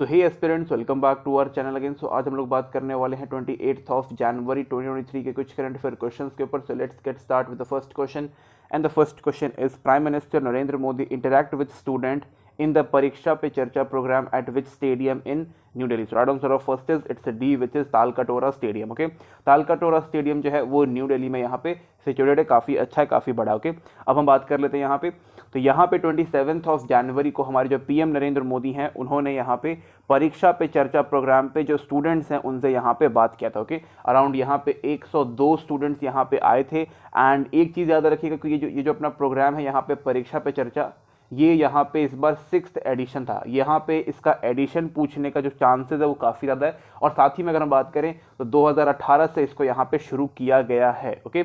So hey aspirants, welcome back to our channel again. So आज हम लोग बात करने वाले हैं 28 ऑफ जनवरी 2023 के कुछ करंट अफेयर क्वेश्चंस के ऊपर। So let's get start with the first question and the first question is prime minister Narendra Modi interact with student in the Pariksha Pe Charcha program at which stadium in New Delhi? So right answer of first is it's a D, which is Talkatora stadium. Okay, Talkatora stadium जो है वो new Delhi में यहाँ पे situated है, काफ़ी अच्छा है, काफ़ी बड़ा। ओके, अब हम बात कर लेते हैं यहाँ पे। तो यहाँ पे 27 ऑफ जनवरी को हमारे जो पीएम नरेंद्र मोदी हैं उन्होंने यहाँ पे परीक्षा पे चर्चा प्रोग्राम पे जो स्टूडेंट्स हैं उनसे यहाँ पे बात किया था। ओके, अराउंड यहाँ पे 102 स्टूडेंट्स यहाँ पे आए थे। एंड एक चीज़ याद रखिएगा कि ये जो अपना प्रोग्राम है यहाँ पे परीक्षा पे चर्चा, ये यहाँ पे इस बार 6th एडिशन था। यहाँ पे इसका एडिशन पूछने का जो चांसेस है वो काफ़ी ज़्यादा है। और साथ ही में अगर हम बात करें तो 2018 से इसको यहाँ पे शुरू किया गया है। ओके,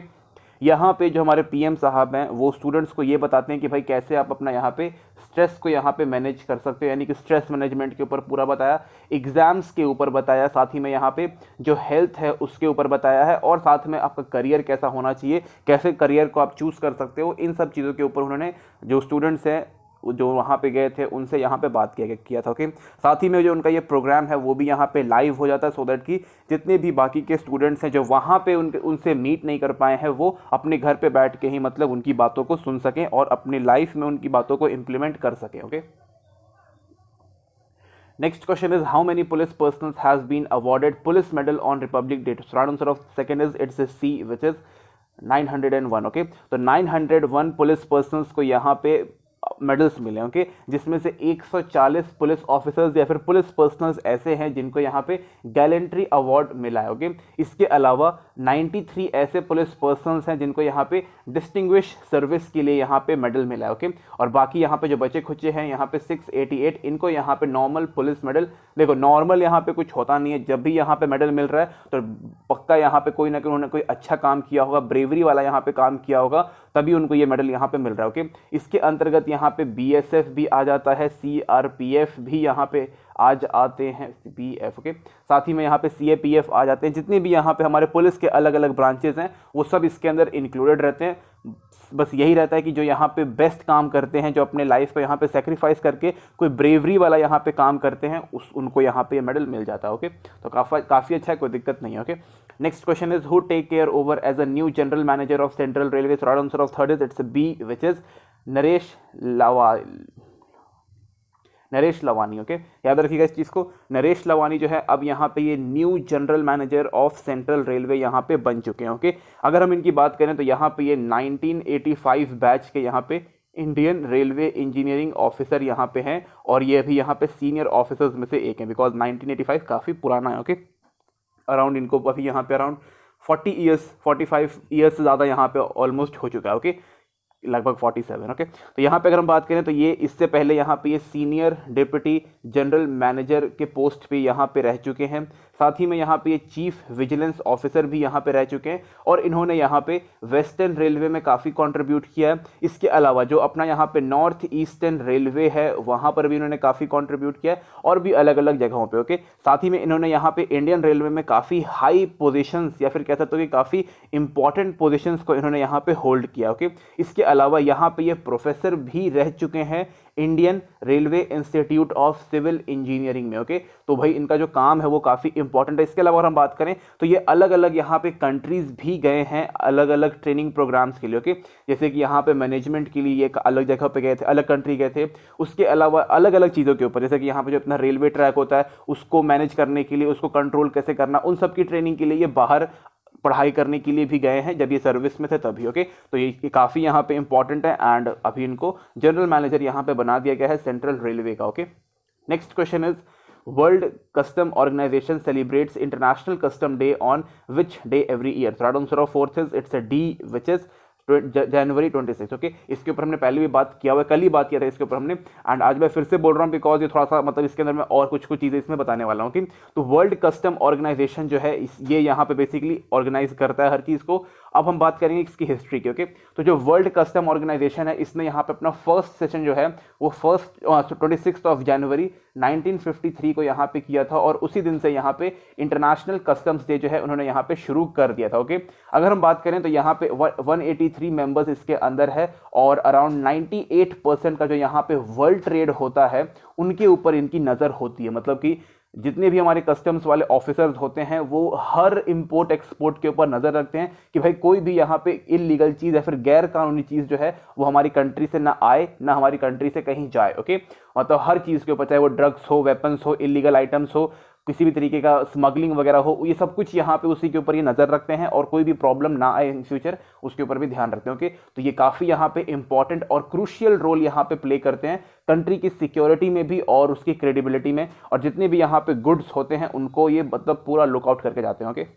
यहाँ पे जो हमारे पीएम साहब हैं वो स्टूडेंट्स को ये बताते हैं कि भाई कैसे आप अपना यहाँ पे स्ट्रेस को यहाँ पे मैनेज कर सकते हो, यानी कि स्ट्रेस मैनेजमेंट के ऊपर पूरा बताया, एग्जाम्स के ऊपर बताया, साथ ही में यहाँ पे जो हेल्थ है उसके ऊपर बताया है, और साथ में आपका करियर कैसा होना चाहिए, कैसे करियर को आप चूज़ कर सकते हो, इन सब चीज़ों के ऊपर उन्होंने जो स्टूडेंट्स हैं जो वहाँ पे गए थे उनसे यहाँ पे बात किया था। ओके, साथ ही में जो उनका ये प्रोग्राम है वो भी यहाँ पे लाइव हो जाता है, सो दैट कि जितने भी बाकी के स्टूडेंट्स हैं जो वहाँ पे उनसे मीट नहीं कर पाए हैं वो अपने घर पे बैठ के ही मतलब उनकी बातों को सुन सकें और अपनी लाइफ में उनकी बातों को इम्प्लीमेंट कर सकें। Okay, next question is how many police personnels has been awarded police medal on Republic Day? So right answer of second is it's C, which is 901। Okay, तो 901 पुलिस पर्सनल्स को यहाँ पे मेडल्स मिले। Okay, जिसमें से 140 police officers या फिर police personnels ऐसे हैं जिनको यहाँ पे गैलेंट्री अवार्ड मिला है। ओके, इसके अलावा 93 ऐसे पुलिस पर्सनल्स हैं जिनको यहाँ पे डिस्टिंग्विश सर्विस के लिए यहाँ पे मेडल मिला है। ओके, और बाकी यहाँ पे जो बचे खुचे हैं यहाँ पे 688, इनको यहाँ पे नॉर्मल पुलिस मेडल। देखो, नॉर्मल यहाँ पे कुछ होता नहीं है, जब भी यहाँ पे मेडल मिल रहा है तो पक्का यहाँ पे कोई ना कोई उन्होंने कोई अच्छा काम किया होगा, ब्रेवरी वाला यहाँ पे काम किया होगा, तभी उनको ये मेडल यहाँ पे मिल रहा है। ओके, इसके अंतर्गत यहाँ पे बीएसएफ भी आ जाता है, सीआरपीएफ भी यहाँ पे आज आते हैं, पीएफ। ओके, साथ ही में यहाँ पे सीएपीएफ आ जाते हैं। जितने भी यहाँ पे हमारे पुलिस के अलग अलग ब्रांचेस हैं वो सब इसके अंदर इंक्लूडेड रहते हैं। बस यही रहता है कि जो यहाँ पे बेस्ट काम करते हैं, जो अपने लाइफ पे यहाँ पे सेक्रीफाइस करके कोई ब्रेवरी वाला यहाँ पे काम करते हैं, उनको यहाँ पे मेडल मिल जाता है। ओके, तो काफ़ी अच्छा है, कोई दिक्कत नहीं है। Okay, next question is who take care over as a new general manager of Central Railway? Right answer of third is it's B, which is Naresh Lavani. Okay, याद रखिएगा इस चीज़ को, नरेश लवानी जो है अब यहाँ पे ये new general manager of Central railway यहाँ पे बन चुके हैं। ओके, अगर हम इनकी बात करें तो यहाँ पे ये 1985 बैच के यहाँ पे इंडियन रेलवे इंजीनियरिंग ऑफिसर यहाँ पे हैं, और ये भी यहाँ पे सीनियर ऑफिसर्स में से एक हैं, बिकॉज 1985 काफ़ी पुराना है। ओके, अराउंड इनको अभी यहाँ पे अराउंड 45 ईयर्स से ज़्यादा यहाँ पे ऑलमोस्ट हो चुका है। ओके, लगभग 47। ओके, तो यहाँ पे अगर हम बात करें तो ये इससे पहले यहाँ पे ये सीनियर डिप्टी जनरल मैनेजर के पोस्ट पे यहाँ पे रह चुके हैं। साथ ही में यहाँ पे ये चीफ विजिलेंस ऑफिसर भी यहाँ पे रह चुके हैं, और इन्होंने यहाँ पे वेस्टर्न रेलवे में काफ़ी कंट्रीब्यूट किया है। इसके अलावा जो अपना यहाँ पे नॉर्थ ईस्टर्न रेलवे है वहाँ पर भी इन्होंने काफ़ी कंट्रीब्यूट किया है, और भी अलग अलग जगहों पे। ओके, साथ ही में इन्होंने यहाँ पे इंडियन रेलवे में काफ़ी हाई पोजिशंस या फिर कह सकते हो कि काफ़ी इंपॉर्टेंट पोजिशंस को इन्होंने यहाँ पे होल्ड किया। ओके, इसके अलावा यहाँ पे ये प्रोफेसर भी रह चुके हैं Indian Railway Institute of Civil Engineering में। ओके, तो भाई इनका जो काम है वो काफ़ी इंपॉर्टेंट है। इसके अलावा अगर हम बात करें तो ये अलग अलग यहाँ पे कंट्रीज़ भी गए हैं अलग अलग ट्रेनिंग प्रोग्राम्स के लिए। ओके, जैसे कि यहाँ पे मैनेजमेंट के लिए एक अलग जगह पे गए थे, अलग कंट्री गए थे। उसके अलावा अलग अलग चीज़ों के ऊपर, जैसे कि यहाँ पे जो अपना रेलवे ट्रैक होता है उसको मैनेज करने के लिए, उसको कंट्रोल कैसे करना, उन सब की ट्रेनिंग के लिए ये बाहर पढ़ाई करने के लिए भी गए हैं जब ये सर्विस में थे तभी। ओके, तो ये काफ़ी यहाँ पे इंपॉर्टेंट है, एंड अभी इनको जनरल मैनेजर यहाँ पे बना दिया गया है सेंट्रल रेलवे का। Okay, next question is World Custom Organisation celebrates International Custom Day on which day every year? Right answer of fourth is it's a D, which is January 26। Okay, इसके ऊपर हमने पहले भी बात किया हुआ है, कल ही बात किया था इसके ऊपर हमने, एंड आज मैं फिर से बोल रहा हूँ बिकॉज ये थोड़ा सा मतलब इसके अंदर मैं और कुछ चीज़ें इसमें बताने वाला हूँ। कि तो वर्ल्ड कस्टम ऑर्गेनाइजेशन जो है ये यहाँ पे बेसिकली ऑर्गेनाइज करता है हर चीज़ को, अब हम बात करेंगे इसकी हिस्ट्री की। ओके, तो जो वर्ल्ड कस्टम ऑर्गेनाइजेशन है इसने यहाँ पे अपना फर्स्ट सेशन जो है वो 26 जनवरी 1953 को यहाँ पे किया था, और उसी दिन से यहाँ पे इंटरनेशनल कस्टम्स डे जो है उन्होंने यहाँ पे शुरू कर दिया था। ओके, अगर हम बात करें तो यहाँ पे 183 मेंबर्स इसके अंदर है, और अराउंड 98% का जो यहाँ पे वर्ल्ड ट्रेड होता है उनके ऊपर इनकी नज़र होती है। मतलब कि जितने भी हमारे कस्टम्स वाले ऑफिसर्स होते हैं वो हर इंपोर्ट एक्सपोर्ट के ऊपर नज़र रखते हैं कि भाई कोई भी यहाँ पे इलीगल चीज़ या फिर गैर कानूनी चीज़ जो है वो हमारी कंट्री से ना आए ना हमारी कंट्री से कहीं जाए। ओके, मतलब हर चीज़ के ऊपर, चाहे वो ड्रग्स हो, वेपन्स हो, इलीगल आइटम्स हो, किसी भी तरीके का स्मगलिंग वगैरह हो, ये सब कुछ यहाँ पे उसी के ऊपर ये नज़र रखते हैं, और कोई भी प्रॉब्लम ना आए इन फ्यूचर उसके ऊपर भी ध्यान रखते हैं। ओके, तो ये काफ़ी यहाँ पे इंपॉर्टेंट और क्रूशियल रोल यहाँ पे प्ले करते हैं कंट्री की सिक्योरिटी में भी और उसकी क्रेडिबिलिटी में, और जितने भी यहाँ पे गुड्स होते हैं उनको ये मतलब पूरा लुकआउट करके जाते हैं। Okay,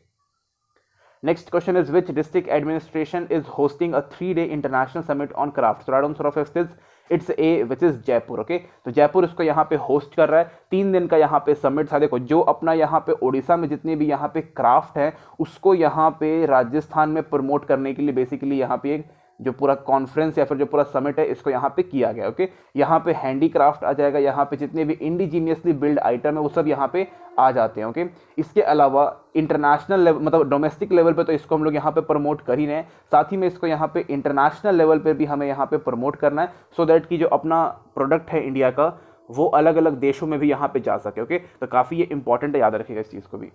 next question is which district administration is hosting a 3-day international summit on craft. Right answer of is it's a which is Jaipur. Okay, तो जयपुर इसको यहाँ पे होस्ट कर रहा है, 3 दिन का यहाँ पे समिट था। देखो जो अपना यहाँ पे उड़ीसा में जितने भी यहाँ पे क्राफ्ट है उसको यहाँ पे राजस्थान में प्रमोट करने के लिए बेसिकली यहाँ पे एक जो पूरा कॉन्फ्रेंस या फिर जो पूरा समिट है इसको यहाँ पे किया गया। ओके, यहाँ पे हैंडीक्राफ्ट आ जाएगा, यहाँ पे जितने भी इंडिजीनियसली बिल्ड आइटम है वो सब यहाँ पे आ जाते हैं। ओके, इसके अलावा इंटरनेशनल लेवल मतलब डोमेस्टिक लेवल पे तो इसको हम लोग यहाँ पे प्रमोट कर ही रहे हैं, साथ ही में इसको यहाँ पे इंटरनेशनल लेवल पे भी हमें यहाँ पे प्रमोट करना है, सो दैट कि जो अपना प्रोडक्ट है इंडिया का वो अलग अलग देशों में भी यहाँ पे जा सके। ओके, तो काफ़ी ये इंपॉर्टेंट है, याद रखिएगा इस चीज़ को भी।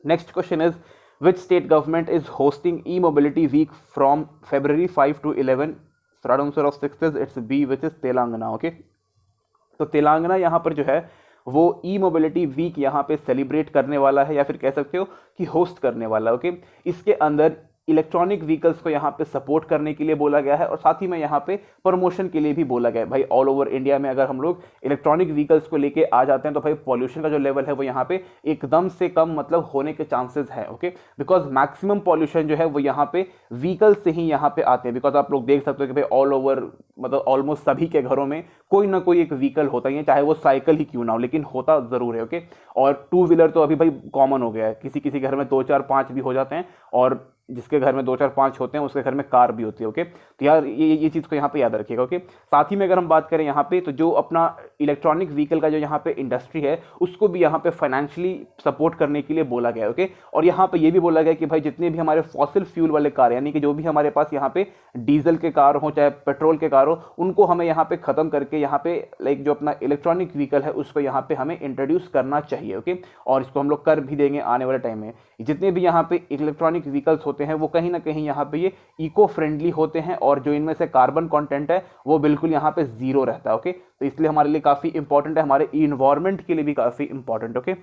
Next question is which state government is hosting e-mobility week from February 5 to 11? So right answer of 6 is it's B, which is Telangana. Okay, तो तेलंगाना यहाँ पर जो है वो ई मोबिलिटी वीक यहाँ पे सेलिब्रेट करने वाला है, या फिर कह सकते हो कि होस्ट करने वाला है। ओके, इसके अंदर इलेक्ट्रॉनिक व्हीकल्स को यहाँ पे सपोर्ट करने के लिए बोला गया है, और साथ ही में यहाँ पे प्रमोशन के लिए भी बोला गया है। भाई ऑल ओवर इंडिया में अगर हम लोग इलेक्ट्रॉनिक व्हीकल्स को लेके आ जाते हैं तो भाई पॉल्यूशन का जो लेवल है वो यहाँ पे एकदम से कम मतलब होने के चांसेस है। ओके, बिकॉज मैक्सिमम पॉल्यूशन जो है वो यहाँ पे व्हीकल से ही यहाँ पे आते हैं, बिकॉज आप लोग देख सकते हो कि भाई ऑल ओवर मतलब ऑलमोस्ट सभी के घरों में कोई ना कोई एक व्हीकल होता ही है, चाहे वो साइकिल ही क्यों ना हो, लेकिन होता जरूर है। ओके, और 2 व्हीलर तो अभी भाई कॉमन हो गया है, किसी किसी घर में 2, 4, 5 भी हो जाते हैं, और जिसके घर में 2, 4, 5 होते हैं उसके घर में कार भी होती है। ओके, तो यार ये चीज़ को यहाँ पे याद रखिएगा। ओके, साथ ही में अगर हम बात करें यहाँ पे तो जो अपना इलेक्ट्रॉनिक व्हीकल का जो यहाँ पे इंडस्ट्री है उसको भी यहाँ पे फाइनेंशियली सपोर्ट करने के लिए बोला गया है। ओके, और यहाँ पे ये भी बोला गया कि भाई जितने भी हमारे फॉसिल फ्यूल वाले कार यानी कि जो भी हमारे पास यहाँ पे डीजल के कार हो चाहे पेट्रोल के कार हो उनको हमें यहाँ पे खत्म करके यहाँ पे लाइक जो अपना इलेक्ट्रॉनिक व्हीकल है उसको यहाँ पे हमें इंट्रोड्यूस करना चाहिए। ओके, और इसको हम लोग कर भी देंगे आने वाले टाइम में। जितने भी यहाँ पे इलेक्ट्रॉनिक व्हीकल्स होते हैं वो कहीं ना कहीं यहाँ पे ये इको फ्रेंडली होते हैं, और जो इनमें से कार्बन कंटेंट है वो बिल्कुल यहाँ पे 0 रहता है। ओके, तो इसलिए हमारे लिए काफ़ी इंपॉर्टेंट है, हमारे इन्वायरमेंट के लिए भी काफ़ी important. Okay,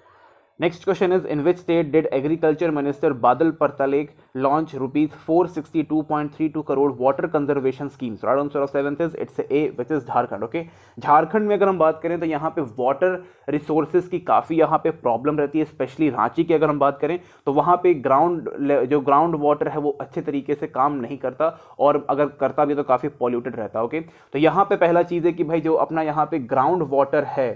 next question is in which state did agriculture minister Badal परतलेख launch ₹462.32 crore water conservation schemes. Right answer of 7th is it's a which is Jharkhand. Okay, Jharkhand में अगर हम बात करें तो यहाँ पे वाटर रिसोर्सेज की काफ़ी यहाँ पे प्रॉब्लम रहती है, स्पेशली रांची की अगर हम बात करें तो वहाँ पे ग्राउंड वाटर है वो अच्छे तरीके से काम नहीं करता, और अगर करता भी तो काफ़ी पॉल्यूटेड रहता है। ओके, तो यहाँ पे पहला चीज़ है कि भाई जो अपना यहाँ पे ग्राउंड वाटर है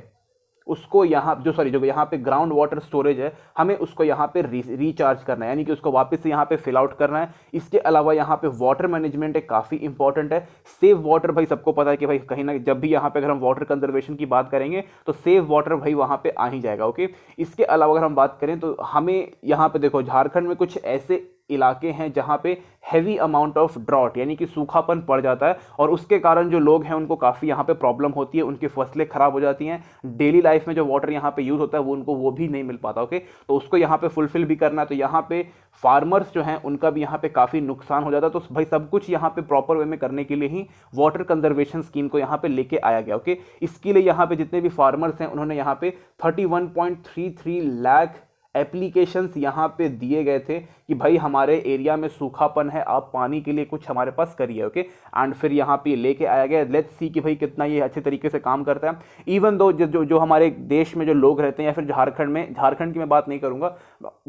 उसको यहाँ जो यहाँ पे ग्राउंड वाटर स्टोरेज है हमें उसको यहाँ पे रिचार्ज करना है, यानी कि उसको वापस से यहाँ पे फिल आउट करना है। इसके अलावा यहाँ पे वाटर मैनेजमेंट एक काफ़ी इंपॉर्टेंट है। सेव वाटर भाई सबको पता है कि भाई कहीं ना जब भी यहाँ पे अगर हम वाटर कंजर्वेशन की बात करेंगे तो सेव वाटर भाई वहाँ पे आ ही जाएगा। ओके, इसके अलावा अगर हम बात करें तो हमें यहाँ पे देखो झारखंड में कुछ ऐसे इलाके हैं जहाँ पे हैवी अमाउंट ऑफ ड्रॉट यानी कि सूखापन पड़ जाता है, और उसके कारण जो लोग हैं उनको काफ़ी यहाँ पे प्रॉब्लम होती है, उनकी फसलें खराब हो जाती हैं, डेली लाइफ में जो वाटर यहाँ पे यूज़ होता है वो उनको वो भी नहीं मिल पाता। ओके, तो उसको यहाँ पे फुलफिल भी करना है, तो यहाँ पे फार्मर्स जो हैं उनका भी यहाँ पे काफ़ी नुकसान हो जाता है। तो भाई सब कुछ यहाँ पे प्रॉपर वे में करने के लिए ही वाटर कंजर्वेशन स्कीम को यहाँ पे लेके आया गया। ओके, इसके लिए यहाँ पे जितने भी फार्मर्स हैं उन्होंने यहाँ पे 31.33 लाख एप्लीकेशंस यहाँ पे दिए गए थे कि भाई हमारे एरिया में सूखापन है, आप पानी के लिए कुछ हमारे पास करिए। ओके, एंड फिर यहाँ पे लेके आया गया। लेट्स सी कि भाई कितना ये अच्छे तरीके से काम करता है। इवन दो जो हमारे देश में जो लोग रहते हैं या फिर झारखंड की मैं बात नहीं करूँगा,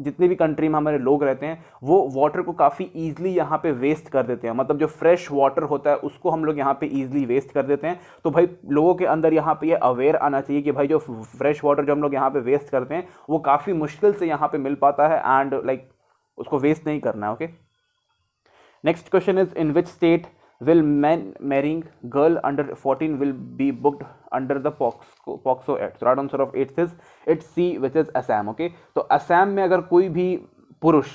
जितने भी कंट्री में हमारे लोग रहते हैं वो वाटर को काफ़ी ईजिली यहाँ पे वेस्ट कर देते हैं। मतलब जो फ्रेश वाटर होता है उसको हम लोग यहाँ पे ईजिली वेस्ट कर देते हैं। तो भाई लोगों के अंदर यहाँ पे ये अवेयर आना चाहिए कि भाई जो फ्रेश वाटर जो हम लोग यहाँ पे वेस्ट करते हैं वो काफ़ी मुश्किल से यहाँ पे मिल पाता है, एंड लाइक उसको वेस्ट नहीं करना है। Okay, next question is in which state will men marrying girl under 14 will be booked under the POCSO Act? So right answer of 8 is it's C, which is Assam. Okay, तो असम में अगर कोई भी पुरुष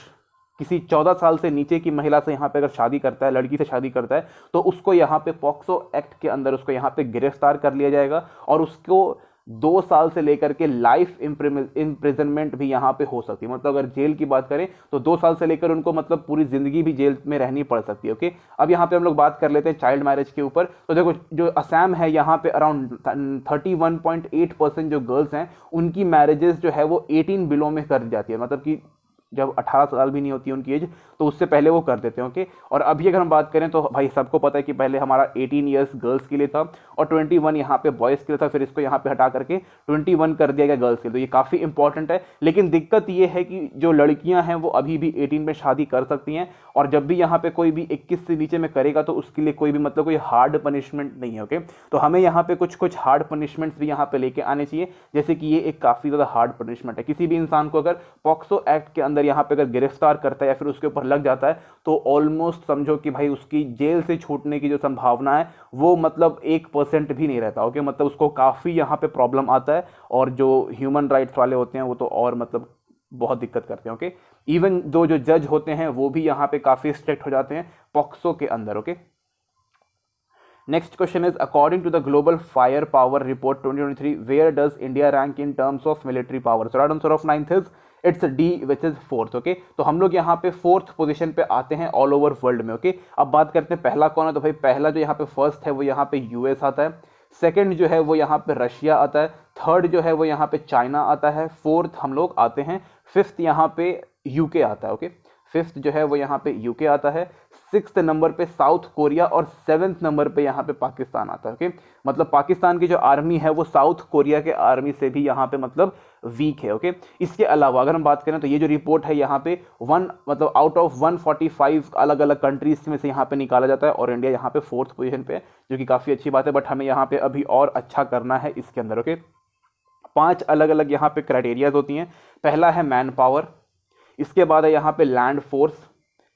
किसी 14 साल से नीचे की महिला से यहाँ पे अगर शादी करता है, लड़की से शादी करता है, तो उसको यहाँ पे पॉक्सो एक्ट के अंदर उसको यहाँ पे गिरफ्तार कर लिया जाएगा और उसको 2 साल से लेकर के लाइफ इम्प्रिजनमेंट भी यहाँ पे हो सकती है। मतलब अगर जेल की बात करें तो 2 साल से लेकर उनको मतलब पूरी जिंदगी भी जेल में रहनी पड़ सकती है। ओके, अब यहाँ पे हम लोग बात कर लेते हैं चाइल्ड मैरिज के ऊपर। तो देखो जो असम है यहाँ पे अराउंड 31.8% जो गर्ल्स हैं उनकी मैरिजेस जो है वो 18 बिलो में कर दी जाती है, मतलब कि जब 18 साल भी नहीं होती उनकी एज तो उससे पहले वो कर देते हैं। ओके, और अभी अगर हम बात करें तो भाई सबको पता है कि पहले हमारा 18 ईयर्स गर्ल्स के लिए था और 21 यहाँ पे बॉयज़ के लिए था, फिर इसको यहाँ पे हटा करके 21 कर दिया गया गर्ल्स के लिए। तो ये काफ़ी इंपॉर्टेंट है, लेकिन दिक्कत ये है कि जो लड़कियाँ हैं वो अभी भी 18 में शादी कर सकती हैं और जब भी यहाँ पे कोई भी 21 से नीचे में करेगा तो उसके लिए कोई भी मतलब कोई हार्ड पनिशमेंट नहीं है। ओके, तो हमें यहाँ पे कुछ हार्ड पनिशमेंट्स भी यहाँ पे लेके आने चाहिए, जैसे कि ये एक काफ़ी ज़्यादा हार्ड पनिशमेंट है। किसी भी इंसान को अगर पॉक्सो एक्ट के अंदर यहाँ पे अगर गिरफ्तार करता है या फिर उसके ऊपर लग जाता है तो ऑलमोस्ट समझो कि भाई उसकी जेल से छूटने की जो संभावना है वो मतलब 1% भी नहीं रहता। ओके, मतलब उसको काफ़ी यहाँ पे प्रॉब्लम आता है और जो ह्यूमन राइट्स वाले होते हैं वो तो और मतलब बहुत दिक्कत करते हैं। ओके, इवन जो जज होते हैं वो भी यहाँ पे काफ़ी स्ट्रिक्ट हो जाते हैं पॉक्सो के अंदर। Okay, next question is according to the Global Fire Power Report 2023 where does India rank in terms of military power? So right answer of 9th is it's D, which is 4th। Okay, तो हम लोग यहाँ पे 4th position पे आते हैं all over world में। Okay, अब बात करते हैं पहला कौन है, तो भाई पहला जो यहाँ पे फर्स्ट है वो यहाँ पे यूएस आता है, सेकंड जो है वो यहाँ पे रशिया आता है, थर्ड जो है वो यहाँ पे चाइना आता है, 4th हम लोग आते हैं, 5th यहाँ पे यूके आता है। ओके, 5th जो है वो यहाँ पे यूके आता है, 6th नंबर पे साउथ कोरिया और 7th नंबर पे यहाँ पे पाकिस्तान आता है। ओके, मतलब पाकिस्तान की जो आर्मी है वो साउथ कोरिया के आर्मी से भी यहाँ पे मतलब वीक है। ओके, इसके अलावा अगर हम बात करें तो ये जो रिपोर्ट है यहाँ पे मतलब आउट ऑफ 145 अलग अलग कंट्रीज में से यहाँ पे निकाला जाता है और इंडिया यहाँ पे 4th पोजीशन पे है, जो कि काफ़ी अच्छी बात है। बट हमें यहाँ पे अभी और अच्छा करना है इसके अंदर। ओके, 5 अलग अलग यहाँ पे क्राइटेरियाज होती हैं। पहला है मैन पावर, इसके बाद है यहाँ पे लैंड फोर्स,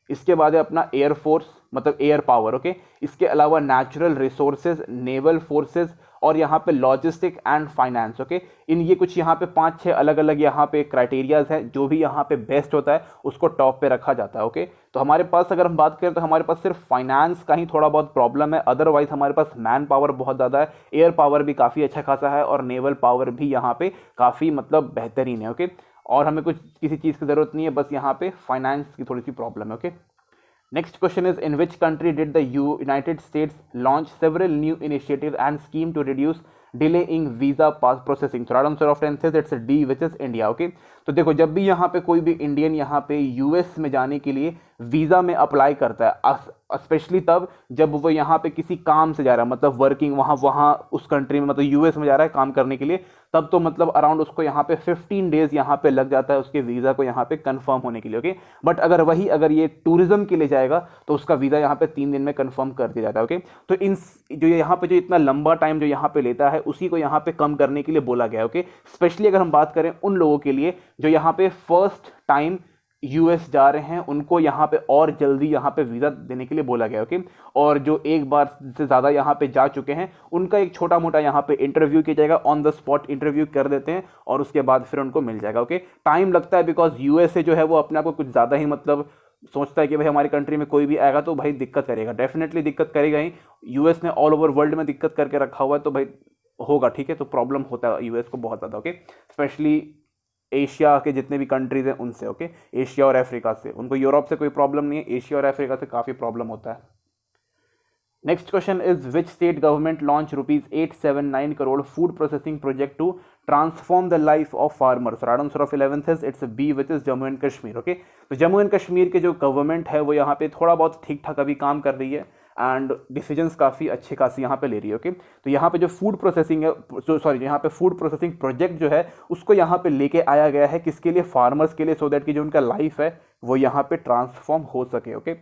इसके बाद है अपना एयर फोर्स मतलब एयर पावर। ओके, इसके अलावा नेचुरल रिसोर्सेज, नेवल फोर्सेज और यहाँ पे लॉजिस्टिक एंड फाइनेंस। ओके, इन ये कुछ यहाँ पे 5-6 अलग अलग यहाँ पे क्राइटेरियाज हैं, जो भी यहाँ पे बेस्ट होता है उसको टॉप पे रखा जाता है। ओके, तो हमारे पास अगर हम बात करें तो हमारे पास सिर्फ फाइनेंस का ही थोड़ा बहुत प्रॉब्लम है, अदरवाइज हमारे पास मैन पावर बहुत ज़्यादा है, एयर पावर भी काफ़ी अच्छा खासा है और नेवल पावर भी यहाँ पे काफ़ी मतलब बेहतरीन है। ओके, और हमें कुछ किसी चीज़ की ज़रूरत नहीं है, बस यहाँ पे फाइनेंस की थोड़ी सी प्रॉब्लम है। Okay, next question is in which country did the United States launch several new initiative and scheme to reduce delay in visa pass processing? Right answer of 10th is it's D, which is India. Okay, तो देखो जब भी यहाँ पे कोई भी Indian यहाँ पे यूएस में जाने के लिए वीज़ा में अप्लाई करता है, स्पेशली तब जब वो यहाँ पे किसी काम से जा रहा है, मतलब वर्किंग वहाँ उस कंट्री में मतलब यूएस में जा रहा है काम करने के लिए, तब तो मतलब अराउंड उसको यहाँ पे 15 डेज यहाँ पे लग जाता है उसके वीज़ा को यहाँ पे कंफर्म होने के लिए। ओके, बट अगर ये टूरिज्म के लिए जाएगा तो उसका वीज़ा यहाँ पे 3 दिन में कंफर्म कर दिया जाता है। ओके, तो इन जो यहाँ पे जो इतना लंबा टाइम जो यहाँ पे लेता है उसी को यहाँ पे कम करने के लिए बोला गया है। ओके, स्पेशली अगर हम बात करें उन लोगों के लिए जो यहाँ पे फर्स्ट टाइम यूएस जा रहे हैं, उनको यहाँ पे और जल्दी यहाँ पे वीज़ा देने के लिए बोला गया। ओके, और जो एक बार से ज़्यादा यहाँ पे जा चुके हैं उनका एक छोटा मोटा यहाँ पे इंटरव्यू किया जाएगा, ऑन द स्पॉट इंटरव्यू कर देते हैं और उसके बाद फिर उनको मिल जाएगा। ओके, टाइम लगता है बिकॉज यूएसए जो है वो अपने आप को कुछ ज़्यादा ही मतलब सोचता है कि भाई हमारी कंट्री में कोई भी आएगा तो भाई दिक्कत करेगा, डेफिनेटली दिक्कत करेगा ही। यूएस ने ऑल ओवर वर्ल्ड में दिक्कत करके रखा हुआ है तो भाई होगा, ठीक है, तो प्रॉब्लम होता है यूएस को बहुत ज़्यादा। ओके, स्पेशली एशिया के जितने भी कंट्रीज हैं उनसे। ओके, एशिया और अफ्रीका से, उनको यूरोप से कोई प्रॉब्लम नहीं है, एशिया और अफ्रीका से काफ़ी प्रॉब्लम होता है। Next question is which state government launch ₹879 crore food processing project to transform the life of farmers? Right answer of 11th is it's B, which is Jammu and Kashmir. Okay, तो Jammu and Kashmir के जो government है वो यहाँ पे थोड़ा बहुत ठीक ठाक अभी काम कर रही है एंड डिसीजंस काफ़ी अच्छे खासी यहाँ पे ले रही है। ओके, तो यहाँ पे जो फूड प्रोसेसिंग है, यहाँ पे फूड प्रोसेसिंग प्रोजेक्ट जो है उसको यहाँ पे लेके आया गया है, किसके लिए? फार्मर्स के लिए, सो दैट कि जो उनका लाइफ है वो यहाँ पे ट्रांसफॉर्म हो सके। ओके,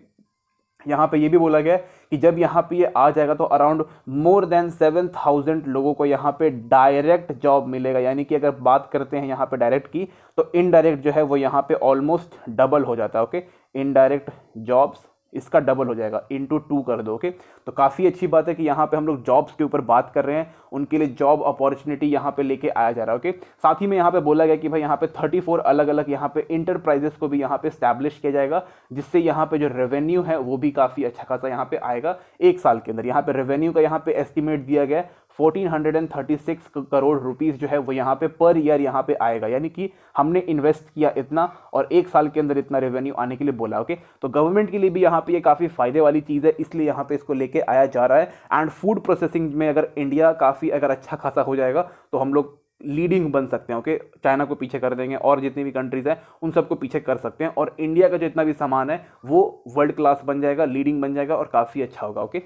यहाँ पे ये भी बोला गया है कि जब यहाँ पे ये आ जाएगा तो अराउंड मोर देन 7,000 लोगों को यहाँ पे डायरेक्ट जॉब मिलेगा, यानी कि अगर बात करते हैं यहाँ पे डायरेक्ट की तो इनडायरेक्ट जो है वो यहाँ पे ऑलमोस्ट डबल हो जाता है। ओके, इनडायरेक्ट जॉब्स इसका डबल हो जाएगा, इंटू 2 कर दो। ओके, तो काफ़ी अच्छी बात है कि यहाँ पे हम लोग जॉब्स के ऊपर बात कर रहे हैं, उनके लिए जॉब अपॉर्चुनिटी यहाँ पे लेके आया जा रहा है। ओके, साथ ही में यहाँ पे बोला गया कि भाई यहाँ पे 34 अलग अलग यहाँ पे इंटरप्राइजेस को भी यहाँ पे स्टैब्लिश किया जाएगा, जिससे यहाँ पे जो रेवेन्यू है वो भी काफ़ी अच्छा खासा यहाँ पे आएगा 1 साल के अंदर। यहाँ पे रेवेन्यू का यहाँ पे एस्टिमेट दिया गया है 1436 करोड़ रुपीस जो है वो यहाँ पे पर ईयर यहाँ पे आएगा, यानी कि हमने इन्वेस्ट किया इतना और 1 साल के अंदर इतना रेवेन्यू आने के लिए बोला। ओके, तो गवर्नमेंट के लिए भी यहाँ पे ये काफ़ी फायदे वाली चीज़ है, इसलिए यहाँ पे इसको लेके आया जा रहा है। एंड फूड प्रोसेसिंग में अगर इंडिया काफ़ी अगर अच्छा खासा हो जाएगा तो हम लोग लीडिंग बन सकते हैं। ओके, चाइना को पीछे कर देंगे और जितनी भी कंट्रीज हैं उन सबको पीछे कर सकते हैं, और इंडिया का जितना भी सामान है वो वर्ल्ड क्लास बन जाएगा, लीडिंग बन जाएगा और काफ़ी अच्छा होगा। Okay,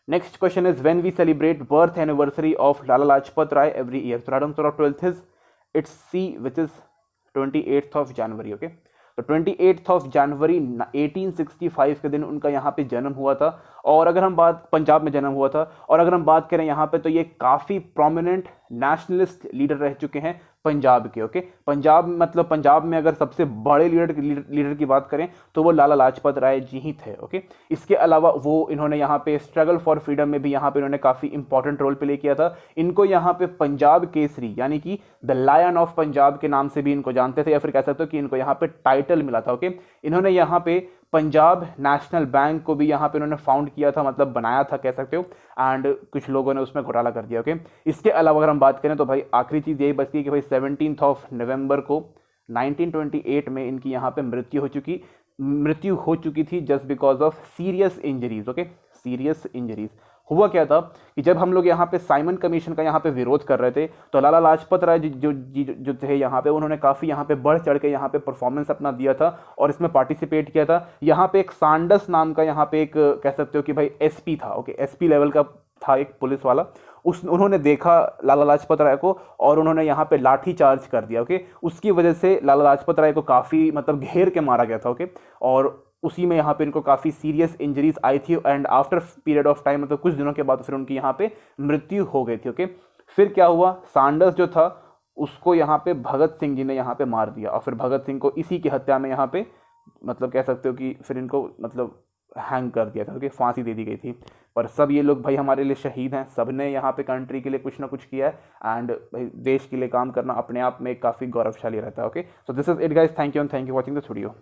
next question is when we celebrate birth anniversary of Lala Lajpat Rai every year. So right answer of 12th is it's C, which is 28th of January. Okay, तो 28th of January 1865 के दिन उनका यहाँ पे जन्म हुआ था। और अगर हम बात पंजाब में जन्म हुआ था, और अगर हम बात करें यहाँ पे तो ये काफ़ी प्रोमिनेंट नेशनलिस्ट लीडर रह चुके हैं पंजाब के। ओके, पंजाब मतलब पंजाब में अगर सबसे बड़े लीडर की बात करें तो वो लाला लाजपत राय जी ही थे। ओके, इसके अलावा वो इन्होंने यहाँ पे स्ट्रगल फॉर फ्रीडम में भी यहाँ पे इन्होंने काफ़ी इंपॉर्टेंट रोल प्ले किया था। इनको यहाँ पे पंजाब केसरी यानी कि द लायन ऑफ पंजाब के नाम से भी इनको जानते थे, या फिर कह सकते हो कि इनको यहाँ पे टाइटल मिला था। ओके, इन्होंने यहाँ पे पंजाब नेशनल बैंक को भी यहाँ पे इन्होंने फाउंड किया था, मतलब बनाया था कह सकते हो, एंड कुछ लोगों ने उसमें घोटाला कर दिया। ओके, इसके अलावा अगर हम बात करें तो भाई आखिरी चीज़ यही बचती है कि भाई 17 नवंबर को 1928 में इनकी यहाँ पे मृत्यु हो चुकी थी just because of serious injuries. Okay, serious injuries. हुआ क्या था कि जब हम लोग यहाँ पे साइमन कमीशन का यहाँ पे विरोध कर रहे थे तो लाला लाजपत राय जो थे यहाँ पे, उन्होंने काफ़ी यहाँ पे बढ़ चढ़ के यहाँ पे परफॉर्मेंस अपना दिया था और इसमें पार्टिसिपेट किया था। यहाँ पे एक सांडस नाम का यहाँ पे एक कह सकते हो कि भाई एसपी था। ओके, एसपी लेवल का था एक पुलिस वाला, उन्होंने देखा लाला लाजपत राय को और उन्होंने यहाँ पे लाठी चार्ज कर दिया। ओके, उसकी वजह से लाला लाजपत राय को काफ़ी मतलब घेर के मारा गया था। ओके, और उसी में यहाँ पे इनको काफ़ी सीरियस इंजरीज आई थी and after period of time मतलब कुछ दिनों के बाद फिर उनकी यहाँ पे मृत्यु हो गई थी। ओके, फिर क्या हुआ, सांडर्स जो था उसको यहाँ पे भगत सिंह जी ने यहाँ पे मार दिया और फिर भगत सिंह को इसी की हत्या में यहाँ पे मतलब कह सकते हो कि फिर इनको मतलब हैंग कर दिया था। ओके, फांसी दे दी गई थी। पर सब ये लोग भाई हमारे लिए शहीद हैं, सब ने यहाँ पे कंट्री के लिए कुछ ना कुछ किया है एंड भाई देश के लिए काम करना अपने आप में काफ़ी गौरवशाली रहता है। Okay, so this is it guys, thank you and thank you watching this video.